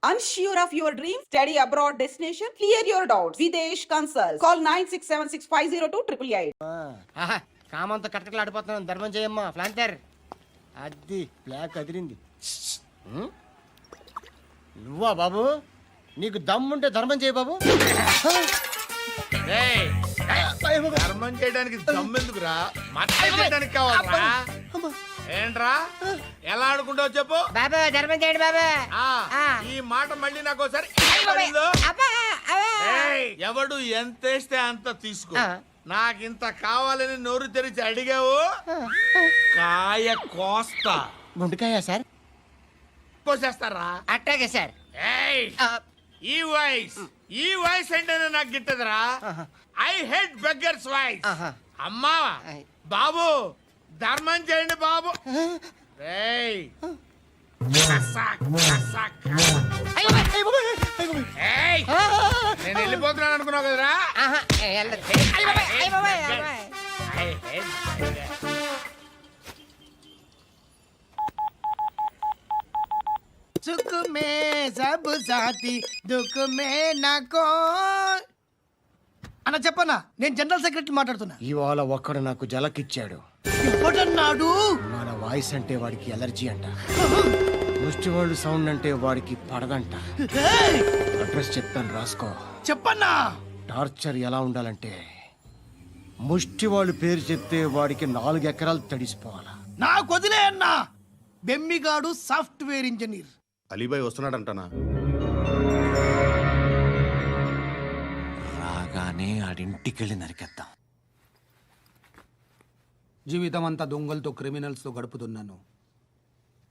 Unsure of your dream? Study abroad destination? Clear your doubts. Videsh Consult. Call 9676502888. కామంతో కట్టకలు ఆడిపోతున్నాను. ధర్మం చేయమ్మా ఫ్లాంతర్. అది black అదిరింది. నువ్వా బాబు? నీకు దమ్ముంటే ధర్మం చేయ బాబు. ధర్మం చేయడానికి దమ్మెందుకురా? చేయడానికి కావాలరా? ఏంట్రా ఎలా ఆడుకుంటావు చెప్పు బాబా. ధర్మం చేయండి బాబా. ఈ మాట మళ్ళీ నాకు ఒకసారి ఎవడు ఎంత వేస్తే అంత తీసుకో. నాకింత కావాలని నోరు తెరిచి అడిగావు, కాయ కోస్తా. గుండెకాయ సార్? కోసేస్తారా? అట్టాగే సార్. ఈ వాయిస్ అంటేనే నాకు గిట్టదురా. I hate beggars voice. అమ్మా బాబు ధర్మం చేయండి బాబు. నేను వెళ్ళిపోతున్నాను అనుకున్నావు కదరా. సుఖ మే సబ్ సాథీ దుఃఖ మే నాకో. అన్న చెప్పన్నా, నేను జనరల్ సెక్రటరీ మాట్లాడుతున్నా. ఇవాళ ఒక్కడు నాకు జలకిచ్చాడు. ఎవడన్నాడు? మన వాయిస్ అంటే వాడికి ఎలర్జీ అంట. ముష్టి వాళ్ళు సౌండ్ అంటే వాడికి పడదంట. అడ్రస్ చెప్తాను రాసుకో. చెప్పన్నా. టార్చర్ ఎలా ఉండాలంటే ముష్టి వాళ్ళు పేరు చెప్తే వాడికి 4 ఎకరాలు తడిసిపోవాలా. నాకు వదిలే అన్నా. బెమ్మిగాడు సాఫ్ట్వేర్ ఇంజనీర్. అలీబాయ్ వస్తున్నాడంటనా? రాగానే ఆడింటికెళ్ళి నరికేద్దాం. జీవితం అంతా దొంగలతో క్రిమినల్స్తో గడుపుతున్నాను.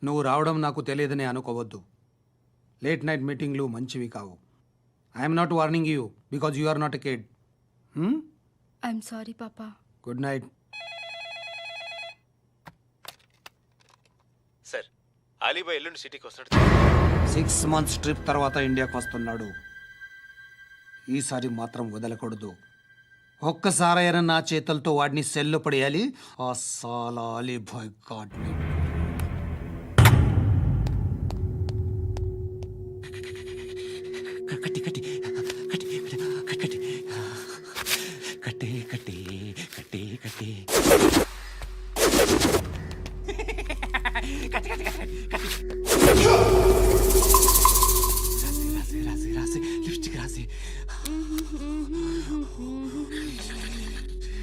నువ్వు రావడం నాకు తెలియదని అనుకోవద్దు. లేట్ నైట్ మీటింగ్లు మంచివి కావు. I'm not warning you because you are not a kid. I'm sorry పాపా. Good night. సార్, అలీబాయ్ ఎల్లుండి సిటీకి వస్తాడు. 6 months ట్రిప్ తర్వాత ఇండియాకి వస్తున్నాడు. ఈసారి మాత్రం వదలకూడదు. ఒక్కసారైనా నా చేతులతో వాడిని సెల్లు పడేయాలి. ఆ సాలా అలీబాయ్ గాడ్ని. కట్టి కట్టి కట్టి కట్టి కట్టి కట్టి కట్టి కట్టి రాసి రాసి లిప్స్టిక్ రాసి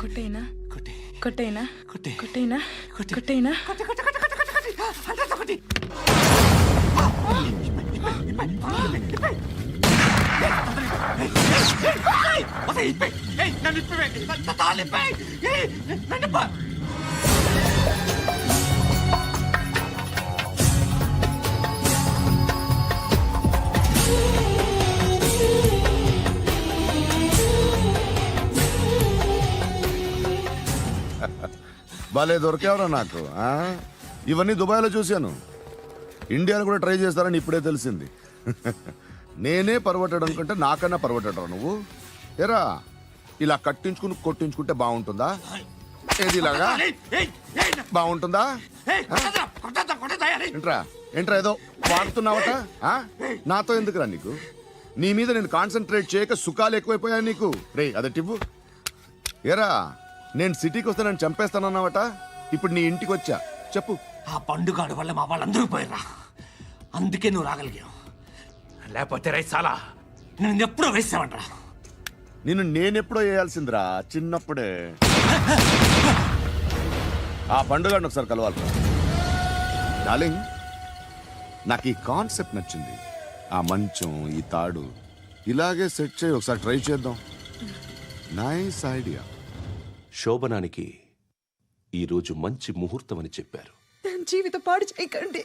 కొట్టేనా కొట్టి కొట్టేనా కొట్టి కొట్టేనా కొట్టి కొట్టేనా కొట్టి కొట్టి కొట్టి కొట్టి కొట్టి కొట్టి భలే దొరికేవరా నాకు. ఇవన్నీ దుబాయ్లో చూశాను. ఇండియాలో కూడా ట్రై చేస్తారని ఇప్పుడే తెలిసింది. నేనే పర్వటాడు అనుకుంటే నాకన్నా పర్వటాడు నువ్వు. ఎరా ఇలా కట్టించుకుని కొట్టించుకుంటే బాగుంటుందా? ఏది ఇలాగా బాగుంటుందా? ఏంట్రా ఏంట్రా ఏదో వాడుతున్నావట. నాతో ఎందుకురా నీకు? నీ మీద నేను కాన్సన్ట్రేట్ చేయక సుఖాలు ఎక్కువైపోయాయి నీకు. రే అదటివ్వు. ఎరా నేను సిటీకి వస్తే నన్ను చంపేస్తానన్నావట. ఇప్పుడు నీ ఇంటికి వచ్చా. చెప్పు. ఆ పండుగాడు వల్ల మా వాళ్ళందరూ పోయిర్రా. అందుకే నువ్వు రాగలిగావు. లేకపోతే రైసాలా నేను ఎప్పుడో వేసావంట్రా. నిన్ను నేనెప్పుడో వేయాల్సిందిరా, చిన్నప్పుడే. ఆ పండుగను ఒకసారి కలవాలి డార్లింగ్. నాకు ఈ కాన్సెప్ట్ నచ్చింది. ఆ మంచం, ఈ తాడు ఇలాగే సెట్ చేయి. ఒకసారి ట్రై చేద్దాం. Nice idea. శోభనానికి ఈరోజు మంచి ముహూర్తం అని చెప్పారు. దాని జీవితం పాడు చేయకండి.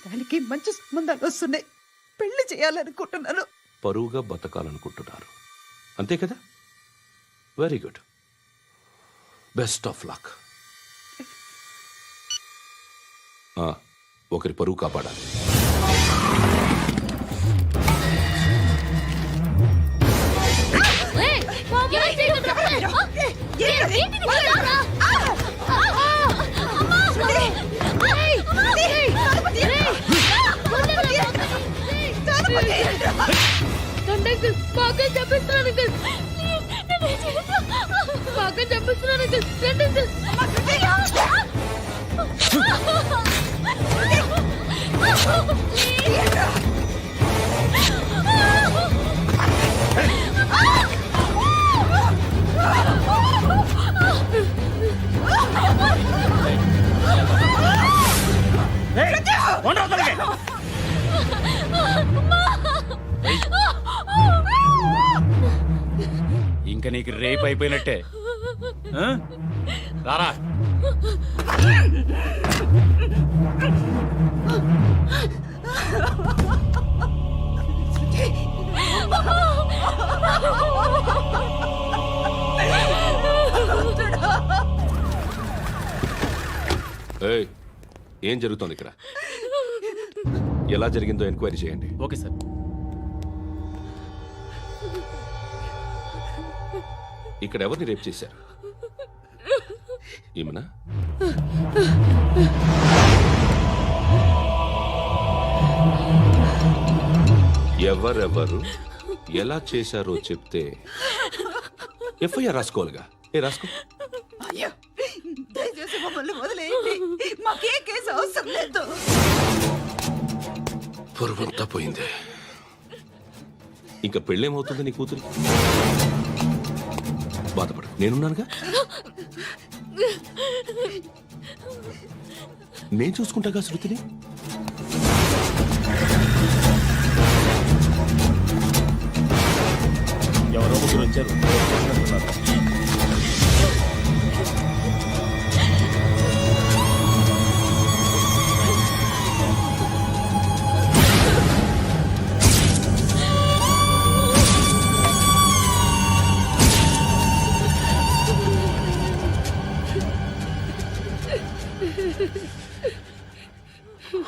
దానికి మంచి సంబంధాలు వస్తున్నాయి. పెళ్లి చేయాలనుకుంటున్నాను. పరువుగా బతకాలనుకుంటున్నారు అంతే కదా? Very good. Best of luck. ఒకరి పరువు కాపాడాలి. అంకుల్ బాగా చెప్పిస్తున్నాను అంకుల్ బాగా చెప్పిస్తున్నాను అంకుల్ ఇంకా నీకు రేపు అయిపోయినట్టే ఆ? రారా ఏయ్, ఏం జరుగుతోంది ఇక్కడ? ఎలా జరిగిందో ఎంక్వైరీ చేయండి. Okay sir. ఇక్కడ ఎవరిని రేప్ చేశారు? ఈమెనా? ఎవరెవరు ఎలా చేశారో చెప్తే ఎఫ్ఐఆర్ రాసుకోవాలిగా. రాసుకో. అయ్యో దయచేసి మమ్మల్ని వదిలేయండి, మాకే కేసు అవసరం లేదు. పొరువంతా పోయింది. ఇంకా పెళ్ళేమవుతుంది నీ కూతురు? బాధపడు, నేనున్నానుగా. నేను చూసుకుంటాగా శృతిని. ఎవరో ముగ్గురు వచ్చారు.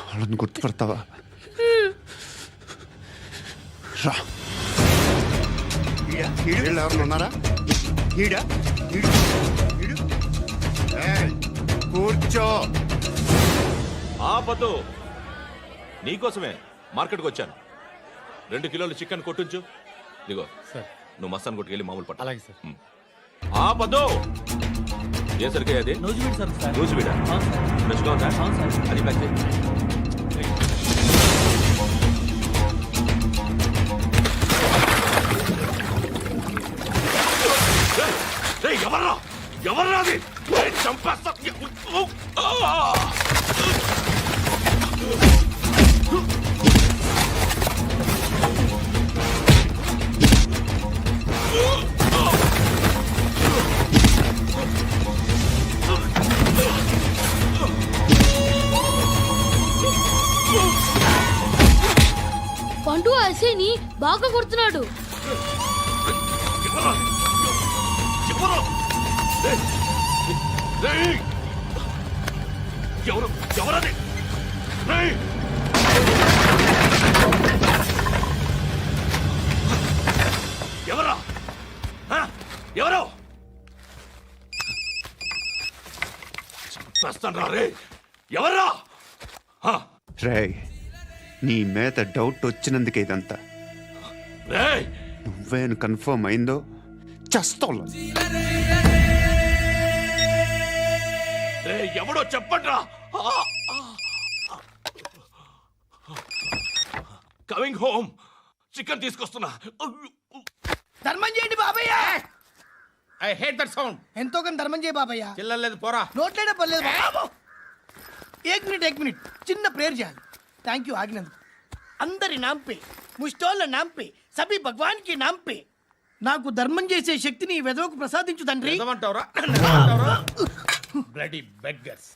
వాళ్ళని గుర్తుపడతావా? రా. వీళ్ళు ఎవరు ఉన్నారా? కూర్చో. ఆపదు. నీకోసమే మార్కెట్కి వచ్చాను. 2 కిలోలు చికెన్ కొట్టించు. ఇదిగో నువ్వు మస్తాన్ కొట్టుకెళ్ళి మామూలు పట్టు. అలాగే సార్. ఆపదు. ఏ సరికే అది? నూజివీడా? ఫ్రెష్గా ఉందా? అది ప్యాక్ చేయి. ఎవర్రా ఎవర్రా అది? చంపేస్తా. పండు అసేని బాగా కొడుతున్నాడు. ఎవరది? ఎవరా? ఎవరు? చంపేస్తాను రే. ఎవరా? రే, నీ మీద డౌట్ వచ్చినందుకే ఇదంతా. రేయ్, నువ్వేను కన్ఫర్మ్ అయిందో చస్తావు. ఎవడో చెప్పండ్రా. Coming home. చికెన్ తీసుకొస్తున్నా. ధర్మం చేయండి బాబయ్య. I hate that sound. ఎంతో కానీ ధర్మం చేయ బాబయ్య. చిల్లలేదు పోరా. నోట్లేడే పర్లేదు బాబు. एक मिनट చిన్న ప్రేయర్ చేయాలి. థ్యాంక్ యూ ఆగినందుకు. అందరి నామ్ పే, ముష్టోళ్ళ నామ్ పే, సభీ భగవాన్ కి నామ్ పే నాకు ధర్మం చేసే శక్తిని ఈ వెదవకు ప్రసాదించు తండ్రి. ఏమంటావురా? Bloody beggars.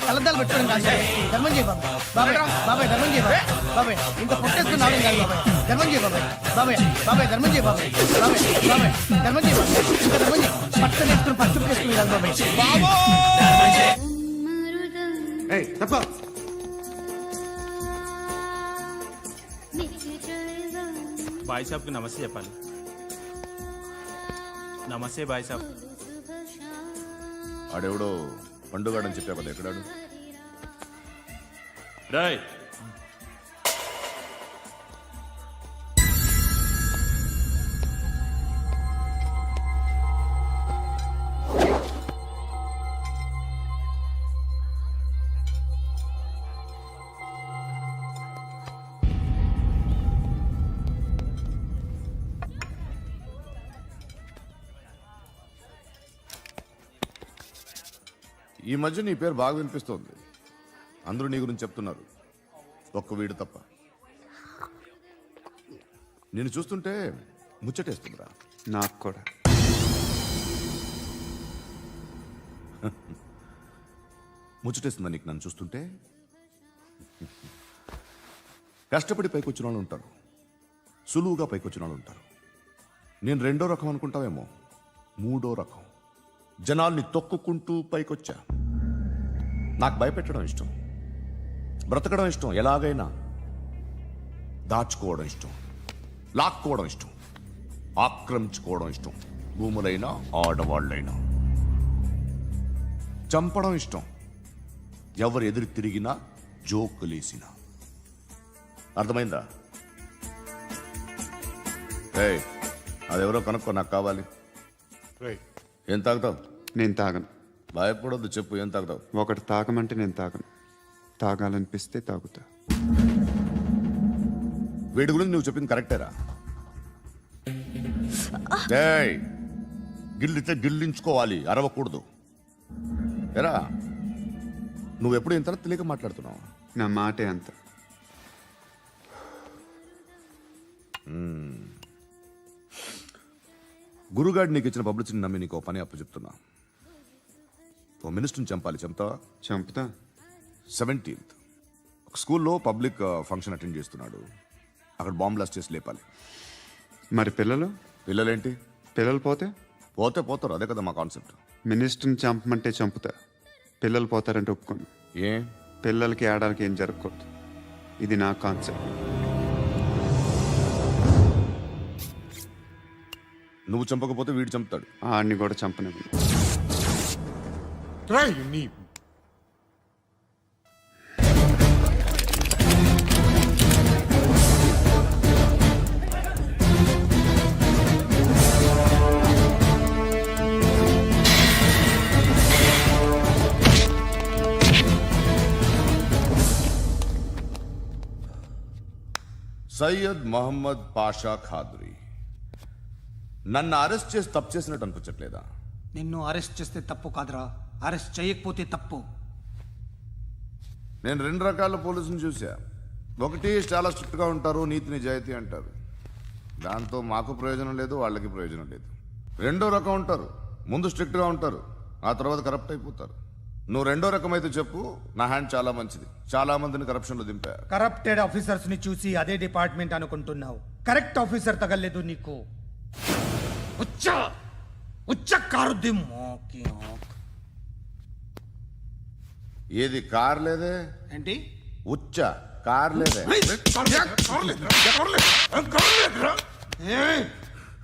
కలద్దాలు పెట్టుకోండి ధర్మం చేయ బాబాయ్. బాబాయ్ బాబాయ్ ధర్మం చేయ బాబాయ్. ఇంత పొట్టేసుకున్నావు కాదు బాబాయ్. ధర్మం చేయ బాబాయ్. బాబాయ్ బాబాయ్ ధర్మం చేయ బాబాయ్. బాబాయ్ బాబాయ్ ధర్మం చేయ బాబాయ్. ఇంకా ధర్మం చేయ పట్టు వేసుకుని పట్టు వేసుకుని కాదు బాబాయ్. ఏయ్ తప్ప బాయ్ సాబ్కి నమస్తే చెప్పాలి. నమస్తే బాయ్ సాబ్. ఆడెవడో పండుగాడని చెప్పావు కదా, ఎక్కడాడు? రాయ్ ఈ మధ్య నీ పేరు బాగా వినిపిస్తోంది. అందరూ నీ గురించి చెప్తున్నారు, ఒక్క వీడు తప్ప. నేను చూస్తుంటే ముచ్చటేస్తుందిరా. నాకు కూడా. ముచ్చటేస్తుందా నీకు నన్ను చూస్తుంటే? కష్టపడి పైకొచ్చిన వాళ్ళు ఉంటారు, సులువుగా పైకొచ్చిన వాళ్ళు ఉంటారు. నేను రెండో రకం అనుకుంటావేమో, మూడో రకం. జనాల్ని తొక్కుకుంటూ పైకొచ్చా. నాకు భయపెట్టడం ఇష్టం, బ్రతకడం ఇష్టం, ఎలాగైనా దాచుకోవడం ఇష్టం, లాక్కోవడం ఇష్టం, ఆక్రమించుకోవడం ఇష్టం. భూములైనా ఆడవాళ్ళైనా చంపడం ఇష్టం, ఎవరు ఎదురు తిరిగినా జోకులేసినా. అర్థమైందా? ఏయ్, అదెవరో కనుక్కో, నాకు కావాలి. ఏం తాగుతావు? నేను తాగను. భయపడొద్దు, చెప్పు ఏం తాగుతావు? ఒకటి తాగమంటే నేను తాగను. తాగాలనిపిస్తే తాగుతా. వీడి గురించి నువ్వు చెప్పింది కరెక్టేరా? ఏయ్, గిల్లితే గిల్లించుకోవాలి, అరవకూడదు. ఎరా, నువ్వెప్పుడు ఇంత తెలియక మాట్లాడుతున్నావు? నా మాటే అంత. గురుగాడు నీకు ఇచ్చిన పబ్లిసిటీని నమ్మి నీకు ఓ పని అప్పు చెప్తున్నా. ఓ మినిస్టర్ని చంపాలి, చంపుతావా? చంపుతా. 17th ఒక స్కూల్లో పబ్లిక్ ఫంక్షన్ అటెండ్ చేస్తున్నాడు. అక్కడ బాంబ్ బ్లాస్ట్ చేసి లేపాలి. మరి పిల్లలు? పిల్లలేంటి? పిల్లలు పోతే? పోతే పోతారు, అదే కదా మా కాన్సెప్ట్. మినిస్టర్ని చంపమంటే చంపుతా. పిల్లలు పోతారంటే ఒప్పుకోను. ఏ? పిల్లలకి ఆడడానికి ఏం జరగకూడదు. ఇది నా కాన్సెప్ట్. నువ్వు చంపకపోతే వీడు చంపుతాడు. ఆడిని కూడా చంపనివ్వను. సయ్యద్ మహమ్మద్ పాషా ఖాద్రీ నన్ను అరెస్ట్ చేసి తప్పు చేసినట్టు అనిపించట్లేదా? నిన్ను అరెస్ట్ చేస్తే తప్పు కాదురా, అరెస్ట్ చేయకపోతే తప్పు. నేను రెండు రకాల పోలీసుని చూసా. ఒకటి చాలా స్ట్రిక్ట్గా ఉంటారు, నీతి నిజాయితీ అంటారు, దాంతో మాకు ప్రయోజనం లేదు, వాళ్ళకి ప్రయోజనం లేదు. రెండో రకం ఉంటారు, ముందు స్ట్రిక్ట్గా ఉంటారు, ఆ తర్వాత కరప్ట్ అయిపోతారు. నువ్వు రెండో రకం అయితే చెప్పు, నా హ్యాండ్ చాలా మంచిది, చాలా మందిని కరప్షన్లో దింపా. కరప్టెడ్ ఆఫీసర్స్ ని చూసి అదే డిపార్ట్మెంట్ అనుకుంటున్నావు. కరెక్ట్ ఆఫీసర్ తగలేదు నీకు. కారుద్ది మోకి. ఏది కార్ లేదే? ఏంటి? ఉచ్చ కార్ లేదే?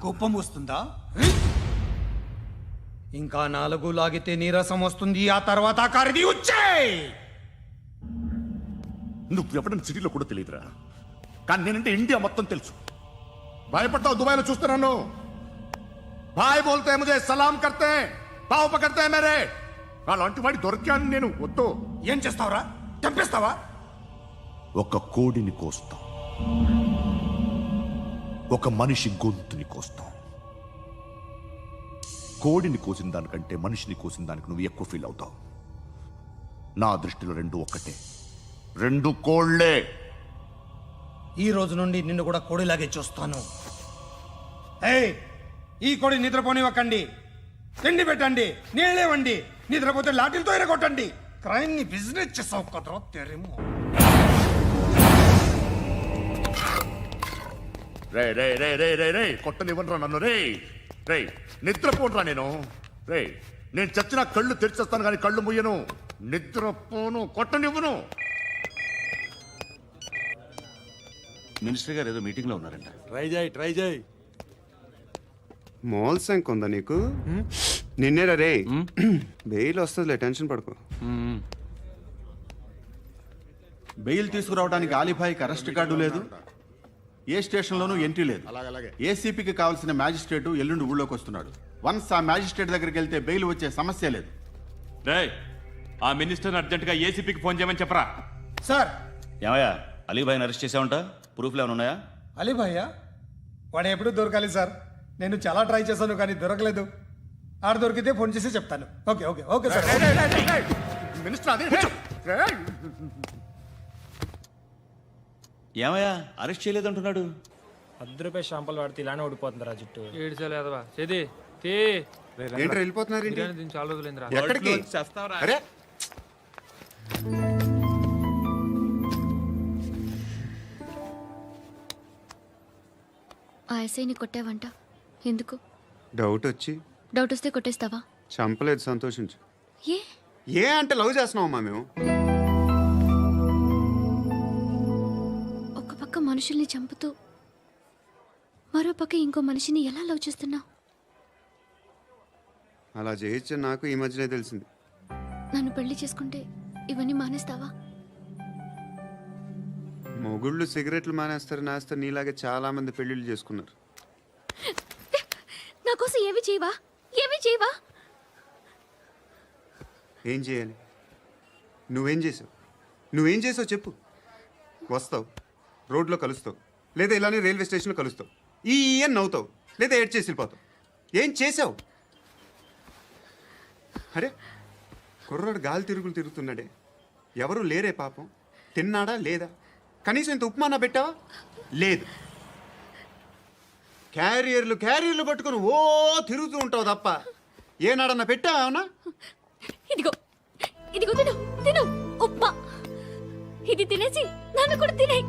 కోపం వస్తుందా? ఇంకా 4 లాగితే నీరసం వస్తుంది, ఆ తర్వాత కారిది వచ్చే. నువ్వు ఎప్పుడైనా సిటీలో కూడా తెలియదురా, కానీ నేనంటే ఇండియా మొత్తం తెలుసు. భయపడతావు దుబాయ్లో చూస్తున్నాను. భాయ్ బోల్తే ముజే సలాం కర్తే పావు పకర్తే మేరే. అలాంటి వాడి దొరికాను నేను. వద్దు. ఏం చేస్తావురా? చంపేస్తావా? ఒక కోడిని కోస్తాం, ఒక మనిషి గొంతుని కోస్తాం. కోడిని కోసిన దానికంటే మనిషిని కోసిన దానికి నువ్వు ఎక్కువ ఫీల్ అవుతావు. నా దృష్టిలో రెండు ఒక్కటే, రెండు కోళ్లే. ఈ రోజు నుండి నిన్ను కూడా కోడిలాగే చూస్తాను. ఏయ్, ఈ కోడి నిద్రపోనివ్వకండి. తిండి పెట్టండి, నీళ్ళేవండి. నిద్రపోతే లాఠీలతో ఎరగొట్టండి. క్రైమ్ ని బిజినెస్ చేసావు కదరా తెరేమో. రే రే రే రే రే రే కొట్టనివ్వనరా నన్ను. రే రే నిద్రపోనరా నేను. రే నేను చచ్చిన కళ్ళు తెరిచేస్తాను కానీ కళ్ళు ముయ్యను. నిద్రపోను, కొట్టనివ్వను. మినిస్టర్ గారు ఏదో మీటింగ్ లో ఉన్నారంట. ట్రై చేయి మోల్ సంక్ ఉందా నీకు? నిన్నేరా రే. బెయిల్ వస్తుందిలే, టెన్షన్ పడుకో. బెయిల్ తీసుకురావడానికి ఆలిభాయికి అరెస్ట్ కార్డు లేదు, ఏ స్టేషన్లోనూ ఎంట్రీ లేదు. ఏసీపీకి కావాల్సిన మ్యాజిస్ట్రేటు ఎల్లుండి ఊళ్ళోకి వస్తున్నాడు. వన్స్ ఆ మ్యాజిస్ట్రేట్ దగ్గరికి వెళ్తే బెయిల్ వచ్చే సమస్య లేదు. ఆ మినిస్టర్ అర్జెంట్ గా ఏసీపీకి ఫోన్ చేయమని చెప్పరా. సార్. ఏమయ్యా అలీభాయిని అరెస్ట్ చేసావంట? ప్రూఫ్లు ఏమైనా ఉన్నాయా? అలీ భయ్యా వాడు ఎప్పుడు దొరకాలి సార్. నేను చాలా ట్రై చేశాను కానీ దొరకలేదు. ఆడ దొరికితే ఫోన్ చేసి చెప్తాను. Okay okay okay sir. Minister అదే ఏమయ్యా అరెస్ట్ చేయలేదంటున్నాడు? ₹10 షాంపూలు వాడితే ఇలానే ఓడిపోతుందిరా జుట్టు. ఏంట్రా వెళ్ళిపోతున్నారు ఏంటి? చాలా రోజులైందిరా. ఎక్కడికి? అరే ఆ ఎస్ఐని కొట్టావంట, ఎందుకు? డౌట్ వచ్చి. డౌట్ వస్తే కొట్టేస్తావా? చంపలేదు, సంతోషించు. ఏ ఏ అంటే లవ్ చేస్తున్నామమ్మా మేము. ఒక పక్క మనుషుల్ని చంపుతూ మరో పక్క ఇంకో మనిషిని ఎలా లవ్ చేస్తున్నావు? అలా చేయొచ్చు నాకు ఈ మధ్యనే తెలిసింది. నన్ను పెళ్లి చేసుకుంటే ఇవన్నీ మానేస్తావా? మొగుళ్ళు సిగరెట్లు మానేస్తారు, నేస్తారు. నీలాగే చాలా మంది పెళ్లిళ్ళు చేసుకున్నారు. నా కోసం ఏమి చేయవా? ఏమి చేయవా? ఏం చేయాలి? నువ్వేం చేసావు? నువ్వేం చేసావు చెప్పు. వస్తావు, రోడ్లో కలుస్తావు, లేదా ఇలానే రైల్వే స్టేషన్లో కలుస్తావు. ఈ అని నవ్వుతావు, లేదా ఏడ్ చేసి వెళ్ళిపోతావు. ఏం చేసావు? అరే కుర్రాడు గాలి తిరుగులు తిరుగుతున్నాడే, ఎవరు లేరే పాపం. తిన్నాడా లేదా? కనీసం ఇంత ఉప్మానా పెట్టావా? లేదు. క్యారియర్లు పట్టుకుని ఓ తిరుగుతూ ఉంటావు తప్ప ఏనాడన్నా పెట్టావా? అవునా? ఇదిగో ఇదిగో తిను తిను ఉప్మా. ఇది తినేసి నన్ను కూడా తినే.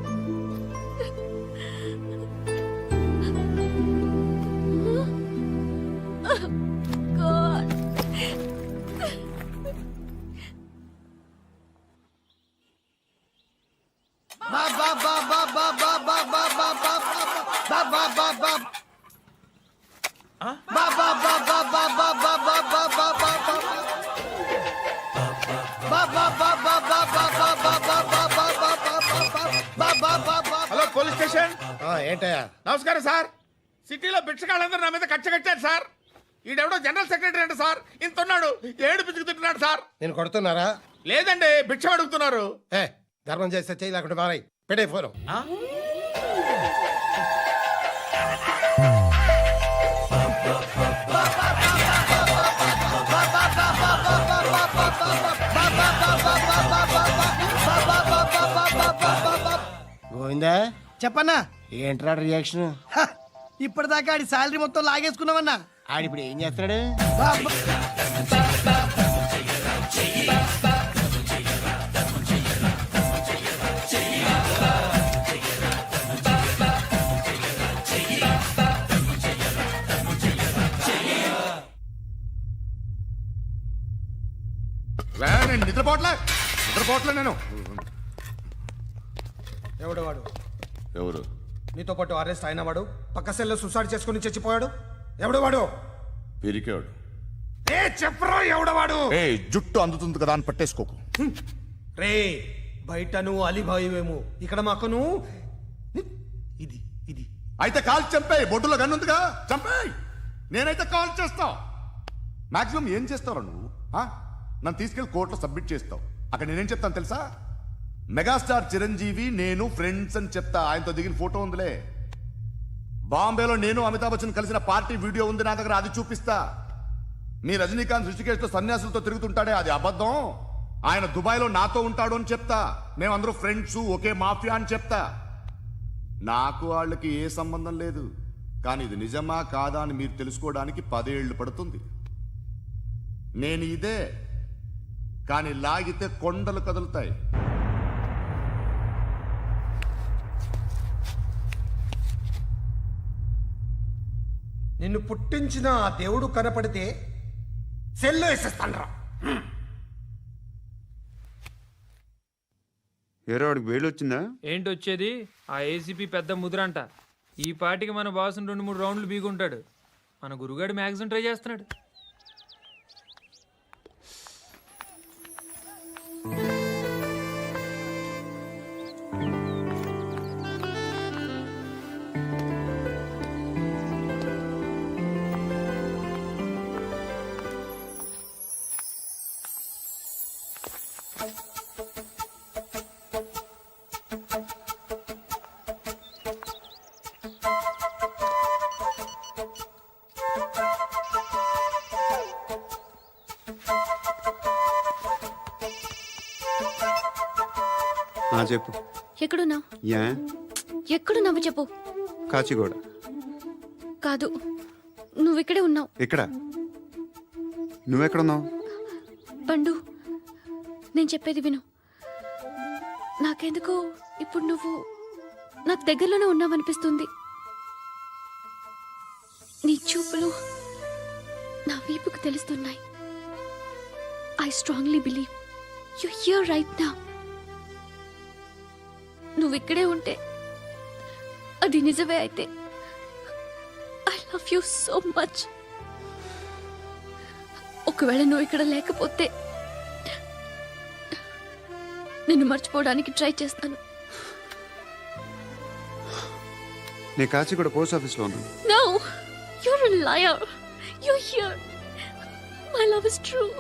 Hello police station. ఏంటయ్యా? నమస్కారం సార్. సిటీలో భిక్షగాళ్ళందరూ నా మీద కట్టారు సార్. ఈడెవడో జనరల్ సెక్రటరీ అంట సార్. ఇంత ఉన్నాడు, ఏడు పిచ్చుకు తింటున్నాడు సార్. నేను కొడుతున్నారా? లేదండి, భిక్ష అడుగుతున్నారు. ధర్మం చేస్తే చేయి, లేకుండా మారాయి. పెట్టే ఫోను. గోవిందా, చెప్పన్నా. ఏంట్రా రియాక్షన్? ఇప్పటిదాకా ఆడి శాలరీ మొత్తం లాగేసుకున్నావన్నా. ఆడిప్పుడు ఏం చేస్తున్నాడు? నేను నిద్రపోవట్లే నేను. ఎవడు వాడు? ఎవరు? నీతో పాటు అరెస్ట్ అయిన వాడు, పక్క సెల్లో సూసైడ్ చేసుకుని చచ్చిపోయాడు. ఎవడు వాడు? పిరికాడు. చెప్పరా ఎవడవాడు? జుట్టు అందుతుంది కదా అని పట్టేసుకోకు. రే బయట నువ్వు అలీబాయివేమో, ఇక్కడ మాకు నువ్వు ఇది ఇది. అయితే కాల్ చంపేయి. బొడ్డులో గన్నుందిగా, చంపేయి. నేనైతే కాల్ చేస్తా. మాక్సిమం ఏం చేస్తావు నువ్వు? నన్ను తీసుకెళ్లి కోర్టులో సబ్మిట్ చేస్తావు. అక్కడ నేనేం చెప్తాను తెలుసా? మెగాస్టార్ చిరంజీవి నేను ఫ్రెండ్స్ అని చెప్తా. ఆయనతో దిగిన ఫోటో ఉందిలే. బాంబేలో నేను అమితాబ్ బచ్చన్ కలిసిన పార్టీ వీడియో ఉంది నా దగ్గర, అది చూపిస్తా. మీ రజనీకాంత్ ఋషికేశ్తో సన్యాసులతో తిరుగుతుంటాడే, అది అబద్ధం. ఆయన దుబాయ్లో నాతో ఉంటాడు అని చెప్తా. మేమందరూ ఫ్రెండ్స్, ఒకే మాఫియా అని చెప్తా. నాకు వాళ్ళకి ఏ సంబంధం లేదు. కానీ ఇది నిజమా కాదా అని మీరు తెలుసుకోవడానికి 10 ఏళ్ళు పడుతుంది. నేను ఇదే, కానీ లాగితే కొండలు కదులుతాయి. నిన్ను పుట్టించిన ఆ దేవుడు కనపడితే సెల్లో వేసేస్తాను రా. వేరే వాడికి బెయిల్ వచ్చిందా? ఏంటి వచ్చేది? ఆ ఏసీపీ పెద్ద ముద్రంట. ఈ పాటికి మన బాసుని 2-3 రౌండ్లు బీగుంటాడు. మన గురుగాడు మ్యాక్సిమం ట్రై చేస్తున్నాడు. చెప్పు. ఎక్కడున్నావు? యా ఎక్కడున్నావు చెప్పు. కాచిగూడ. కాదు, నువ్వు ఇక్కడే ఉన్నావు. ఇక్కడ నువ్వెక్కడున్నావు? పండు, నేను చెప్పేది విను. నాకెందుకో ఇప్పుడు నువ్వు నాకు దగ్గరలోనే ఉన్నావనిపిస్తుంది. నీ చూపులు నా వీపుకు తెలుస్తున్నాయి. I strongly believe you here right now. నువ్వు ఇక్కడే ఉంటే అది నిజమే అయితే I love you so much. ఒకవేళ నువ్వు ఇక్కడ లేకపోతే నిన్ను మర్చిపోవడానికి ట్రై చేస్తాను. నేను కాచిగూడ పోస్ట్ ఆఫీస్లో ఉన్నాను. No, you're a liar. You're here. My love is true.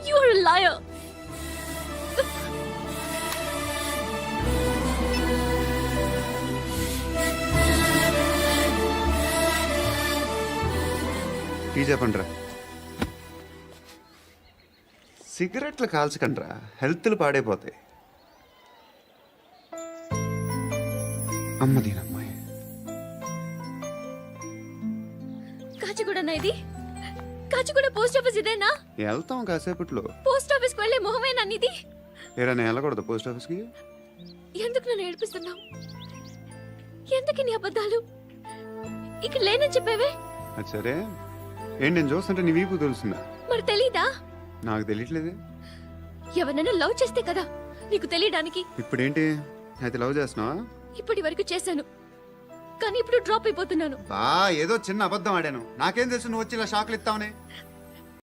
You're a liar. Tea చెప్పండిరా. సిగరెట్లు కాల్చకండ్రా, హెల్త్లు పాడైపోతాయి. అమ్మ దీనమ్మాయి. కాచిగూడనా ఇది? కాచిగూడ పోస్ట్ ఆఫీస్ ఇదేనా? వెళ్తాం కాసేపట్లో. పోస్ట్ ఆఫీస్ కు వెళ్ళే మొహమేనా నీది? ఏరా నేను వెళ్ళకూడదు పోస్ట్ ఆఫీస్కి? ఎందుకు నన్ను ఏడిపిస్తున్నావు? ఎందుకు నీ అబద్ధాలు? ఇక్కడ లేనని చెప్పేవే. అది సరే, ఏంటి నేను చూస్తుంటే నీ వీపు తెలుస్తుందా? మరి తెలీదా? నాకు తెలియట్లేదే. ఎవరైనా లవ్ చేస్తే కదా నీకు తెలియడానికి. ఇప్పుడేంటి అయితే లవ్ చేస్తున్నావా? ఇప్పటి వరకు చేశాను, కానీ ఇప్పుడు డ్రాప్ అయిపోతున్నాను. ఏదో చిన్న అబద్ధం ఆడాను. నాకేం తెలుసు నువ్వు వచ్చి ఇలా షాక్లు ఇస్తావని.